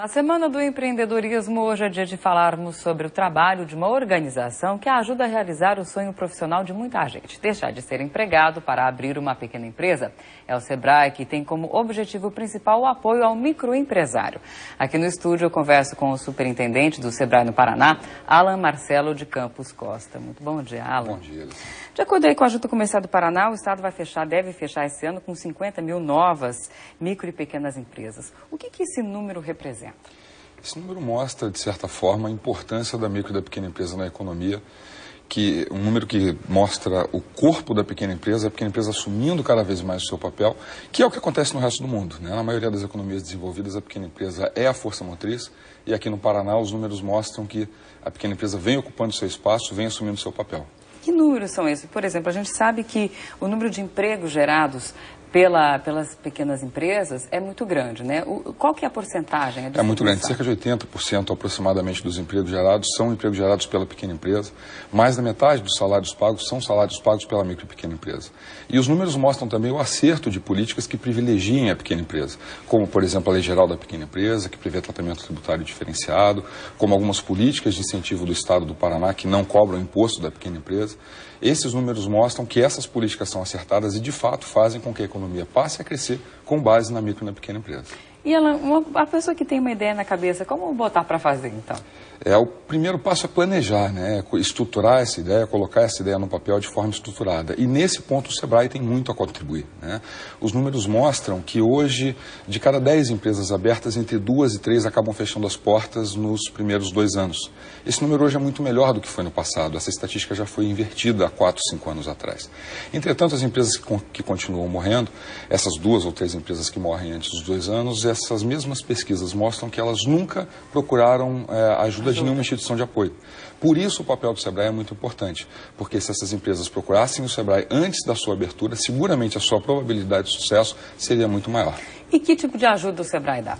A Semana do Empreendedorismo hoje é dia de falarmos sobre o trabalho de uma organização que ajuda a realizar o sonho profissional de muita gente, deixar de ser empregado para abrir uma pequena empresa. É o Sebrae que tem como objetivo principal o apoio ao microempresário. Aqui no estúdio eu converso com o superintendente do Sebrae no Paraná, Alan Marcelo de Campos Costa. Muito bom dia, Alan. Bom dia. De acordo aí com a Junta Comercial do Paraná, o Estado deve fechar esse ano com 50 mil novas micro e pequenas empresas. O que esse número representa? Esse número mostra, de certa forma, a importância da micro e da pequena empresa na economia, um número que mostra o corpo da pequena empresa, a pequena empresa assumindo cada vez mais o seu papel, que é o que acontece no resto do mundo, né? Na maioria das economias desenvolvidas, a pequena empresa é a força motriz, e aqui no Paraná os números mostram que a pequena empresa vem ocupando seu espaço, vem assumindo seu papel. Que números são esses? Por exemplo, a gente sabe que o número de empregos gerados pelas pequenas empresas é muito grande, né? Qual que é a porcentagem? É muito grande, cerca de 80% aproximadamente dos empregos gerados são empregos gerados pela pequena empresa. Mais da metade dos salários pagos são salários pagos pela micro e pequena empresa. E os números mostram também o acerto de políticas que privilegiem a pequena empresa, como, por exemplo, a Lei Geral da Pequena Empresa, que prevê tratamento tributário diferenciado, como algumas políticas de incentivo do Estado do Paraná que não cobram imposto da pequena empresa. Esses números mostram que essas políticas são acertadas e, de fato, fazem com que a economia passe a crescer com base na micro e na pequena empresa. E a pessoa que tem uma ideia na cabeça, como botar para fazer, então? O primeiro passo é planejar, né? Estruturar essa ideia, colocar essa ideia no papel de forma estruturada. E nesse ponto o Sebrae tem muito a contribuir, né? Os números mostram que hoje, de cada 10 empresas abertas, entre 2 e 3 acabam fechando as portas nos primeiros 2 anos. Esse número hoje é muito melhor do que foi no passado. Essa estatística já foi invertida há 4, 5 anos atrás. Entretanto, as empresas que continuam morrendo, essas 2 ou 3 empresas que morrem antes dos 2 anos, essas mesmas pesquisas mostram que elas nunca procuraram ajuda de nenhuma instituição de apoio. Por isso o papel do Sebrae é muito importante, porque se essas empresas procurassem o Sebrae antes da sua abertura, seguramente a sua probabilidade de sucesso seria muito maior. E que tipo de ajuda o Sebrae dá?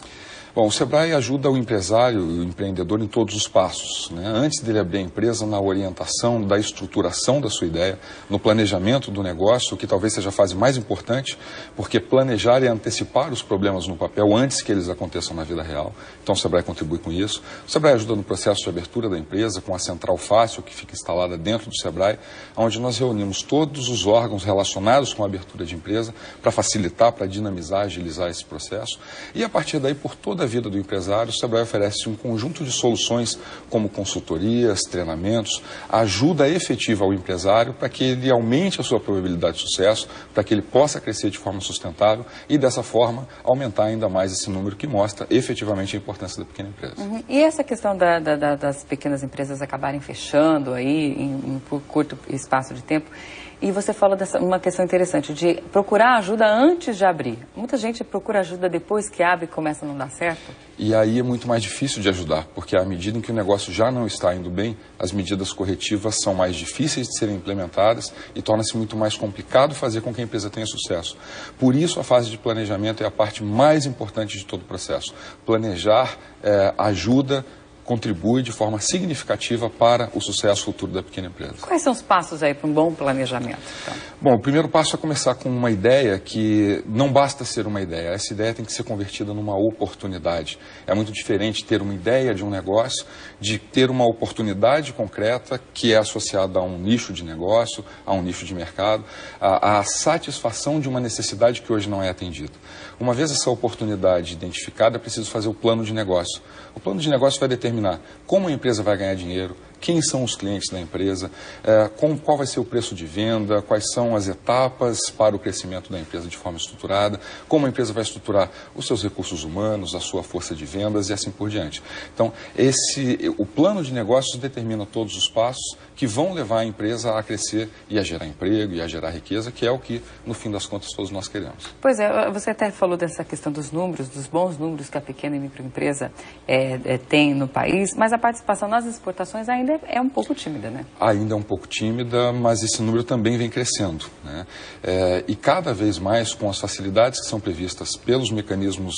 Bom, o Sebrae ajuda o empresário e o empreendedor em todos os passos, né? Antes dele abrir a empresa, na orientação da estruturação da sua ideia, no planejamento do negócio, que talvez seja a fase mais importante, porque planejar é antecipar os problemas no papel antes que eles aconteçam na vida real. Então o Sebrae contribui com isso. O Sebrae ajuda no processo de abertura da empresa, com a central fácil que fica instalada dentro do Sebrae, onde nós reunimos todos os órgãos relacionados com a abertura de empresa para facilitar, para dinamizar, agilizar esse processo. E a partir daí, por toda a vida do empresário, o Sebrae oferece um conjunto de soluções como consultorias, treinamentos, ajuda efetiva ao empresário para que ele aumente a sua probabilidade de sucesso, para que ele possa crescer de forma sustentável e dessa forma aumentar ainda mais esse número que mostra efetivamente a importância da pequena empresa. E essa questão das pequenas empresas acabarem fechando aí em curto espaço de tempo, e você fala uma questão interessante, de procurar ajuda antes de abrir. Muita gente procura ajuda depois que abre e começa a não dar certo. E aí é muito mais difícil de ajudar, porque à medida em que o negócio já não está indo bem, as medidas corretivas são mais difíceis de serem implementadas e torna-se muito mais complicado fazer com que a empresa tenha sucesso. Por isso, a fase de planejamento é a parte mais importante de todo o processo. Planejar ajuda, contribui de forma significativa para o sucesso futuro da pequena empresa. Quais são os passos aí para um bom planejamento, então? Bom, o primeiro passo é começar com uma ideia que não basta ser uma ideia. Essa ideia tem que ser convertida numa oportunidade. É muito diferente ter uma ideia de um negócio, de ter uma oportunidade concreta que é associada a um nicho de negócio, a um nicho de mercado, a satisfação de uma necessidade que hoje não é atendida. Uma vez essa oportunidade identificada, é preciso fazer o plano de negócio. O plano de negócio vai determinar como a empresa vai ganhar dinheiro, quem são os clientes da empresa, qual vai ser o preço de venda, quais são as etapas para o crescimento da empresa de forma estruturada, como a empresa vai estruturar os seus recursos humanos, a sua força de vendas e assim por diante. Então, o plano de negócios determina todos os passos que vão levar a empresa a crescer e a gerar emprego e a gerar riqueza, que é o que, no fim das contas, todos nós queremos. Pois é, você até falou dessa questão dos números, dos bons números que a pequena e microempresa tem no país, mas a participação nas exportações ainda é um pouco tímida, né? Ainda é um pouco tímida, mas esse número também vem crescendo, né? E cada vez mais, com as facilidades que são previstas pelos mecanismos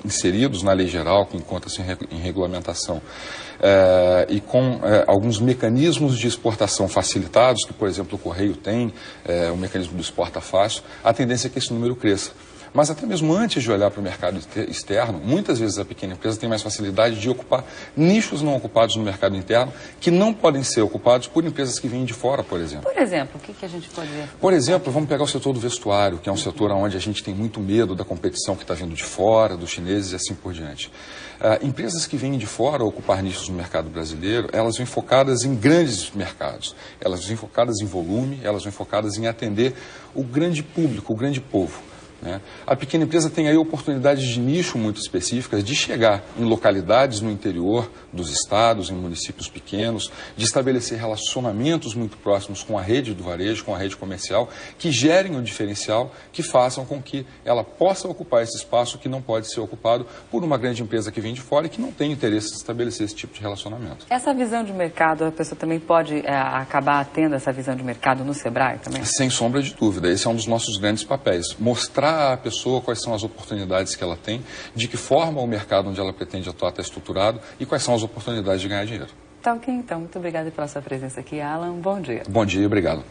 inseridos na lei geral, que encontra-se em regulamentação, e com alguns mecanismos de exportação facilitados, que, por exemplo, o Correio tem, o mecanismo do Exporta Fácil, a tendência é que esse número cresça. Mas até mesmo antes de olhar para o mercado externo, muitas vezes a pequena empresa tem mais facilidade de ocupar nichos não ocupados no mercado interno, que não podem ser ocupados por empresas que vêm de fora, por exemplo. Por exemplo, o que a gente pode ver? Por exemplo, vamos pegar o setor do vestuário, que é um setor onde a gente tem muito medo da competição que está vindo de fora, dos chineses e assim por diante. Empresas que vêm de fora ocupar nichos no mercado brasileiro, elas vêm focadas em grandes mercados, elas vêm focadas em volume, elas vêm focadas em atender o grande público, o grande povo. A pequena empresa tem aí oportunidades de nicho muito específicas, de chegar em localidades no interior dos estados, em municípios pequenos, de estabelecer relacionamentos muito próximos com a rede do varejo, com a rede comercial, que gerem um diferencial, que façam com que ela possa ocupar esse espaço que não pode ser ocupado por uma grande empresa que vem de fora e que não tem interesse em estabelecer esse tipo de relacionamento. Essa visão de mercado, a pessoa também pode acabar tendo essa visão de mercado no Sebrae também? Sem sombra de dúvida, esse é um dos nossos grandes papéis, mostrar à pessoa quais são as oportunidades que ela tem, de que forma o mercado onde ela pretende atuar está estruturado e quais são as oportunidades de ganhar dinheiro. Tá ok, então. Muito obrigada pela sua presença aqui, Alan. Bom dia. Bom dia, obrigado.